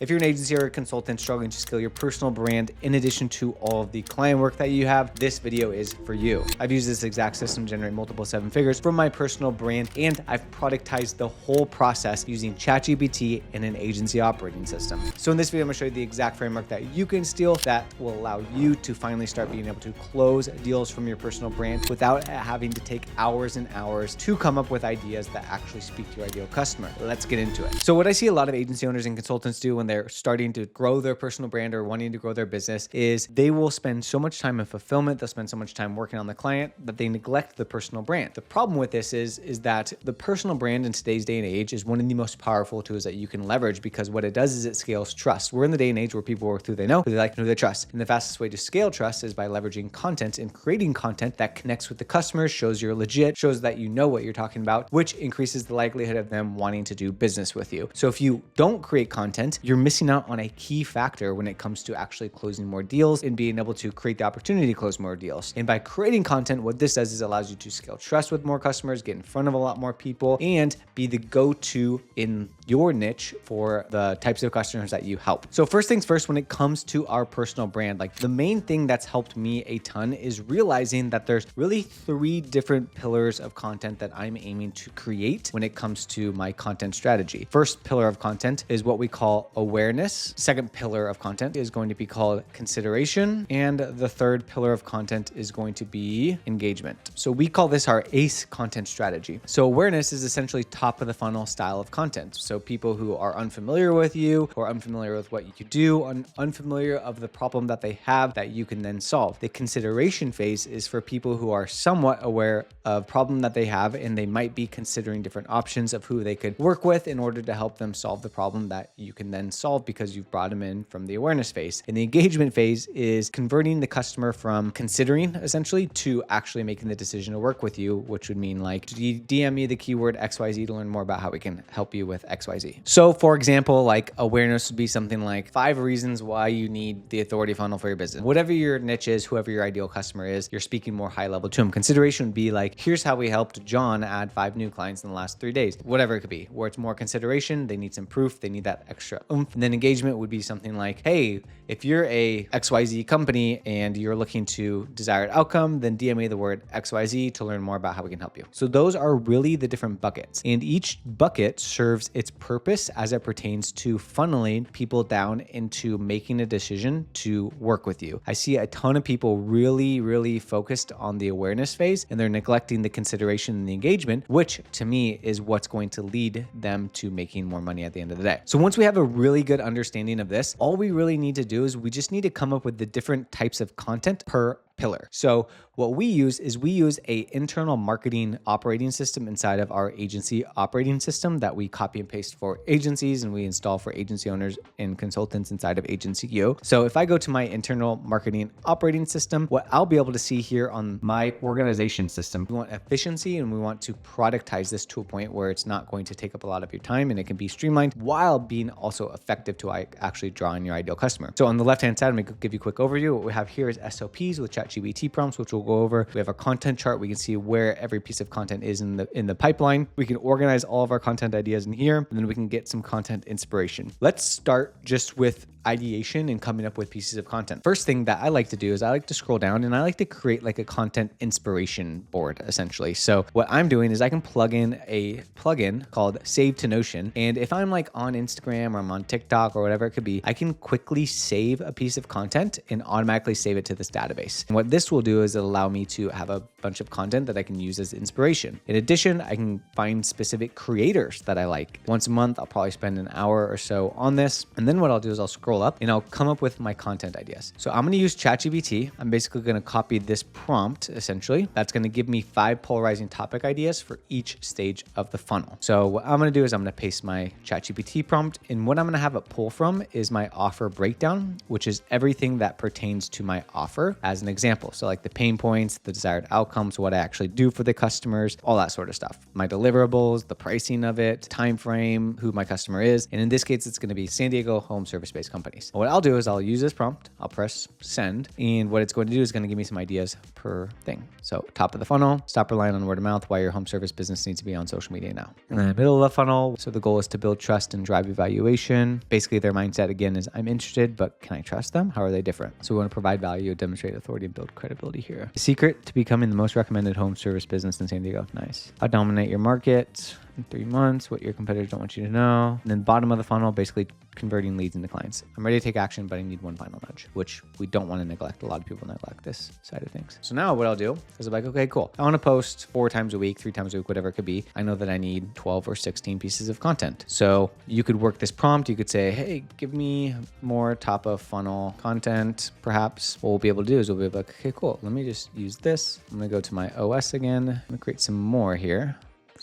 If you're an agency or a consultant struggling to scale your personal brand in addition to all of the client work that you have, this video is for you. I've used this exact system to generate multiple 7 figures from my personal brand, and I've productized the whole process using ChatGPT and an agency operating system. So in this video, I'm gonna show you the exact framework that you can steal that will allow you to finally start being able to close deals from your personal brand without having to take hours and hours to come up with ideas that actually speak to your ideal customer. Let's get into it. So what I see a lot of agency owners and consultants do when they're starting to grow their personal brand or wanting to grow their business is they will spend so much time in fulfillment, they'll spend so much time working on the client that they neglect the personal brand. The problem with this is that the personal brand in today's day and age is one of the most powerful tools that you can leverage, because what it does is it scales trust. We're in the day and age where people work through who they know, who they like, and who they trust. And the fastest way to scale trust is by leveraging content and creating content that connects with the customers, shows you're legit, shows that you know what you're talking about, which increases the likelihood of them wanting to do business with you. So if you don't create content, you're missing out on a key factor when it comes to actually closing more deals and being able to create the opportunity to close more deals. And by creating content, what this does is allows you to scale trust with more customers, get in front of a lot more people, and be the go-to in your niche for the types of customers that you help. So first things first, when it comes to our personal brand, like the main thing that's helped me a ton is realizing that there's really 3 different pillars of content that I'm aiming to create when it comes to my content strategy. First pillar of content is what we call awareness. Second pillar of content is going to be called consideration. And the third pillar of content is going to be engagement. So we call this our ACE content strategy. So awareness is essentially top of the funnel style of content. So people who are unfamiliar with you, or unfamiliar with what you do, unfamiliar of the problem that they have that you can then solve. The consideration phase is for people who are somewhat aware of problem that they have, and they might be considering different options of who they could work with in order to help them solve the problem that you can then solve because you've brought them in from the awareness phase. And the engagement phase is converting the customer from considering essentially to actually making the decision to work with you, which would mean like, DM me the keyword XYZ to learn more about how we can help you with XYZ. So for example, like awareness would be something like 5 reasons why you need the authority funnel for your business. Whatever your niche is, whoever your ideal customer is, you're speaking more high level to them. Consideration would be like, here's how we helped John add 5 new clients in the last 3 days. Whatever it could be, where it's more consideration, they need some proof, they need that extra oomph. And then engagement would be something like, hey, if you're a XYZ company and you're looking to desired outcome, then DM me the word XYZ to learn more about how we can help you. So those are really the different buckets. And each bucket serves its purpose as it pertains to funneling people down into making a decision to work with you. I see a ton of people really focused on the awareness phase, and they're neglecting the consideration and the engagement, which to me is what's going to lead them to making more money at the end of the day. So once we have a really good understanding of this, all we really need to do is we just need to come up with the different types of content per pillar. So what we use is we use a internal marketing operating system inside of our agency operating system that we copy and paste for agencies, and we install for agency owners and consultants inside of Agency U. So if I go to my internal marketing operating system, what I'll be able to see here on my organization system, we want efficiency and we want to productize this to a point where it's not going to take up a lot of your time and it can be streamlined while being also effective to actually draw in your ideal customer. So on the left-hand side, I'm gonna give you a quick overview. What we have here is SOPs with ChatGPT prompts, which we'll go over. We have a content chart. We can see where every piece of content is in the pipeline. We can organize all of our content ideas in here, and then we can get some content inspiration. Let's start just with ideation and coming up with pieces of content. First thing that I like to do is I like to scroll down and I like to create like a content inspiration board essentially. So what I'm doing is I can plug in a plugin called Save to Notion. And if I'm like on Instagram or I'm on TikTok or whatever it could be, I can quickly save a piece of content and automatically save it to this database. And what this will do is it'll allow me to have a bunch of content that I can use as inspiration. In addition, I can find specific creators that I like. Once a month, I'll probably spend an hour or so on this. And then what I'll do is I'll scroll up and I'll come up with my content ideas. So I'm going to use ChatGPT. I'm basically going to copy this prompt essentially. That's going to give me 5 polarizing topic ideas for each stage of the funnel. So what I'm going to do is I'm going to paste my ChatGPT prompt, and what I'm going to have it pull from is my offer breakdown, which is everything that pertains to my offer as an example. So like the pain points, the desired outcomes, what I actually do for the customers, all that sort of stuff. My deliverables, the pricing of it, time frame, who my customer is. And in this case, it's going to be San Diego home service-based company. companies. What I'll do is I'll use this prompt, I'll press send, and what it's going to do is going to give me some ideas per thing. So top of the funnel, stop relying on word of mouth, why your home service business needs to be on social media now. And then middle of the funnel, so the goal is to build trust and drive evaluation. Basically their mindset again is I'm interested, but can I trust them? How are they different? So we want to provide value, demonstrate authority, and build credibility here. The secret to becoming the most recommended home service business in San Diego. Nice. How to dominate your market in 3 months, what your competitors don't want you to know. And then bottom of the funnel, basically converting leads into clients. I'm ready to take action, but I need one final nudge, which we don't want to neglect. A lot of people neglect this side of things. So now what I'll do is I'm like, okay, cool. I want to post 4 times a week, 3 times a week, whatever it could be. I know that I need 12 or 16 pieces of content. So you could work this prompt. You could say, hey, give me more top of funnel content. Perhaps what we'll be able to do is we'll be able to, okay, cool. Let me just use this. I'm going to go to my OS again. I'm going to create some more here.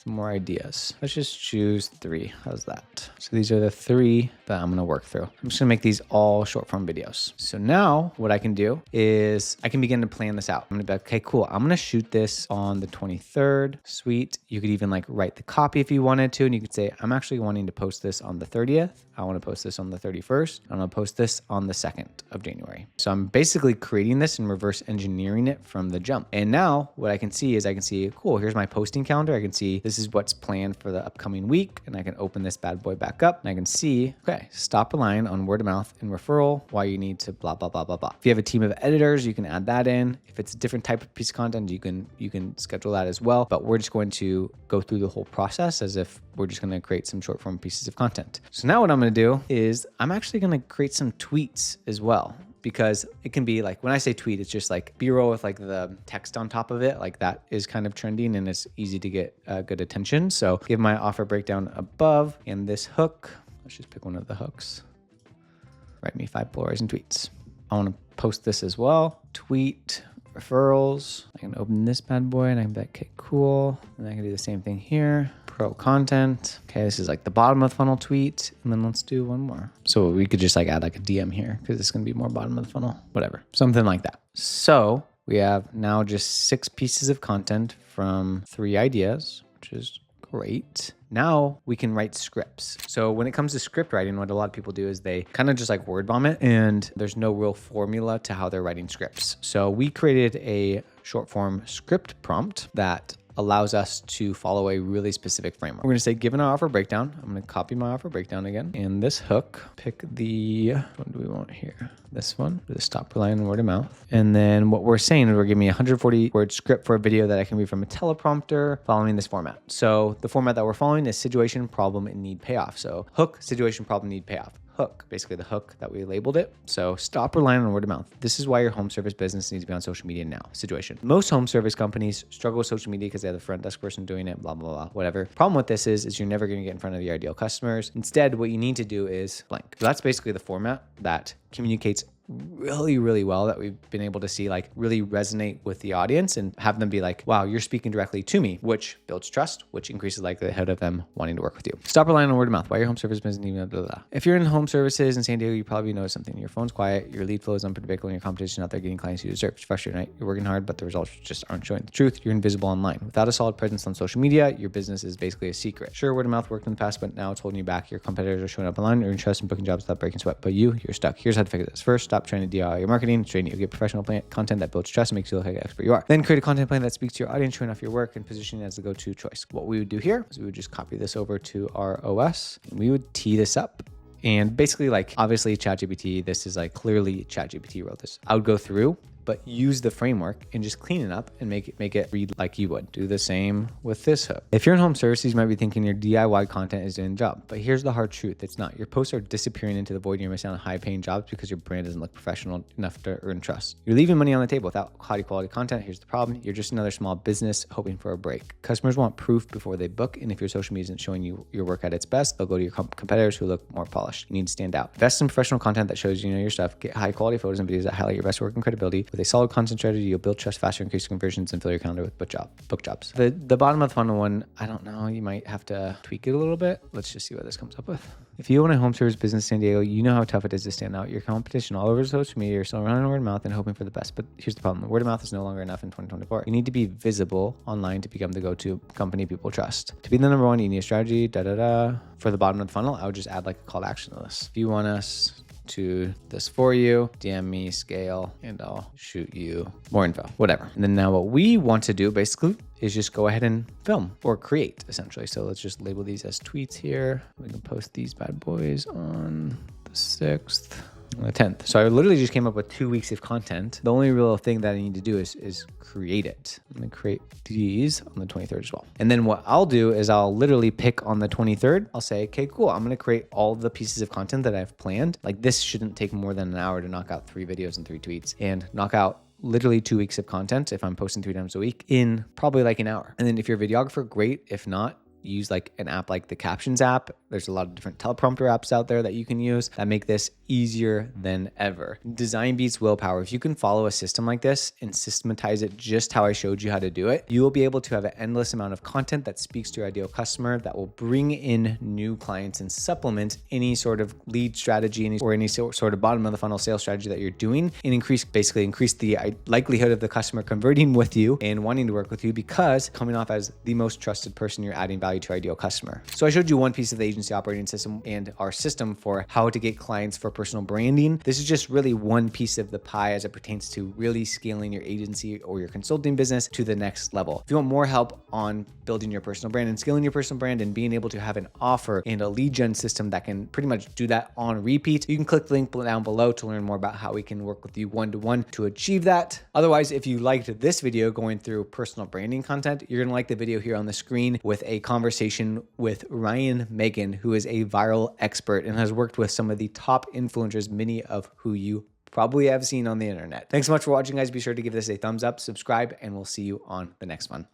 More ideas. Let's just choose 3. How's that? So these are the 3 that I'm going to work through. I'm just going to make these all short form videos. So now what I can do is I can begin to plan this out. I'm going to be like, okay, cool. I'm going to shoot this on the 23rd. Sweet. You could even like write the copy if you wanted to. And you could say, I'm actually wanting to post this on the 30th. I want to post this on the 31st. I'm going to post this on the 2nd of January. So I'm basically creating this and reverse engineering it from the jump. And now what I can see is I can see, cool, here's my posting calendar. I can see this is what's planned for the upcoming week. And I can open this bad boy back up and I can see, okay, stop relying on word of mouth and referral, why you need to blah, blah, blah, blah, blah. If you have a team of editors, you can add that in. If it's a different type of piece of content, you can schedule that as well. But we're just going to go through the whole process as if we're just going to create some short form pieces of content. So now what I'm going to do is I'm actually going to create some tweets as well. Because it can be like, when I say tweet, it's just like B-roll with like the text on top of it. Like that is kind of trending and it's easy to get good attention. So give my offer breakdown above and this hook. Let's just pick one of the hooks. Write me 5 polarizing tweets. I want to post this as well. Tweet referrals. I can open this bad boy and I can be like, okay, cool. And I can do the same thing here. Pro content. Okay, this is like the bottom of the funnel tweet. And then let's do one more. So we could just like add like a DM here because it's going to be more bottom of the funnel, whatever, something like that. So we have now just 6 pieces of content from 3 ideas, which is great. Now we can write scripts. So when it comes to script writing, what a lot of people do is they kind of just like word vomit and there's no real formula to how they're writing scripts. So we created a short form script prompt that allows us to follow a really specific framework. We're going to say, given our offer breakdown, I'm going to copy my offer breakdown again. And this hook, pick the, what do we want here? This one, just stop relying on word of mouth. And then what we're saying is we're giving me a 140 word script for a video that I can read from a teleprompter following this format. So the format that we're following is situation, problem, and need payoff. So hook, situation, problem, need payoff. Hook, basically the hook that we labeled it. So stop relying on word of mouth. This is why your home service business needs to be on social media now. Situation. Most home service companies struggle with social media because they have the front desk person doing it, blah, blah, blah, whatever. Problem with this is you're never going to get in front of your ideal customers. Instead, what you need to do is blank. So that's basically the format that communicates really, really well, that we've been able to see like really resonate with the audience and have them be like, wow, you're speaking directly to me, which builds trust, which increases likelihood of them wanting to work with you. Stop relying on word of mouth. Why your home service business need blah, blah, blah. If you're in home services in San Diego, you probably know something. Your phone's quiet, your lead flow is unpredictable, and your competition out there getting clients you deserve. It's frustrating, right? You're working hard, but the results just aren't showing the truth. You're invisible online. Without a solid presence on social media, your business is basically a secret. Sure, word of mouth worked in the past, but now it's holding you back. Your competitors are showing up online, you're interested in booking jobs without breaking sweat, but you're stuck. Here's how to fix this. First, stop trying to DIY your marketing, train you get professional content that builds trust and makes you look like an expert you are. Then create a content plan that speaks to your audience, showing off your work and positioning it as the go-to choice. What we would do here is we would just copy this over to our OS and we would tee this up. And basically, like, obviously ChatGPT, this is like clearly ChatGPT wrote this. I would go through, but use the framework and just clean it up and make it read like you would. Do the same with this hook. If you're in home services, you might be thinking your DIY content is doing the job, but here's the hard truth. It's not. Your posts are disappearing into the void and you're missing out on high paying jobs because your brand doesn't look professional enough to earn trust. You're leaving money on the table without high quality content. Here's the problem. You're just another small business hoping for a break. Customers want proof before they book. And if your social media isn't showing you your work at its best, they'll go to your competitors who look more polished. You need to stand out. Invest in professional content that shows you know your stuff. Get high quality photos and videos that highlight your best work and credibility. With a solid content strategy, you'll build trust faster, increase conversions, and fill your calendar with book jobs. The bottom of the funnel one, I don't know. You might have to tweak it a little bit. Let's just see what this comes up with. If you own a home service business in San Diego, you know how tough it is to stand out. Your competition all over social media, you're still running word of mouth and hoping for the best. But here's the problem. Word of mouth is no longer enough in 2024. You need to be visible online to become the go-to company people trust. To be the number one, you need a strategy, For the bottom of the funnel, I would just add like a call to action to this. If you want us to this for you. DM me, scale, and I'll shoot you more info, whatever. And then now what we want to do basically is just go ahead and film or create essentially. So let's just label these as tweets here. We can post these bad boys on the 6th. On the 10th. So I literally just came up with 2 weeks of content. The only real thing that I need to do is create it. I'm gonna create these on the 23rd as well. And then what I'll do is I'll literally pick on the 23rd. I'll say, okay, cool. I'm gonna create all the pieces of content that I've planned. Like this shouldn't take more than an hour to knock out 3 videos and 3 tweets and knock out literally 2 weeks of content if I'm posting 3 times a week in probably like an hour. And then if you're a videographer, great. If not, use like an app like the Captions app. There's a lot of different teleprompter apps out there that you can use that make this easier than ever. Design beats willpower. If you can follow a system like this and systematize it just how I showed you how to do it, you will be able to have an endless amount of content that speaks to your ideal customer that will bring in new clients and supplement any sort of lead strategy or any sort of bottom of the funnel sales strategy that you're doing, and basically increase the likelihood of the customer converting with you and wanting to work with you because coming off as the most trusted person, you're adding value to your ideal customer. So I showed you one piece of the agency operating system and our system for how to get clients for personal branding. This is just really one piece of the pie as it pertains to really scaling your agency or your consulting business to the next level. If you want more help on building your personal brand and scaling your personal brand and being able to have an offer and a lead gen system that can pretty much do that on repeat, you can click the link down below to learn more about how we can work with you one-to-one to achieve that. Otherwise, if you liked this video going through personal branding content, you're gonna like the video here on the screen with a conversation with Ryan Megan, who is a viral expert and has worked with some of the top influencers, many of who you probably have seen on the internet. Thanks so much for watching, guys. Be sure to give this a thumbs up, subscribe, and we'll see you on the next one.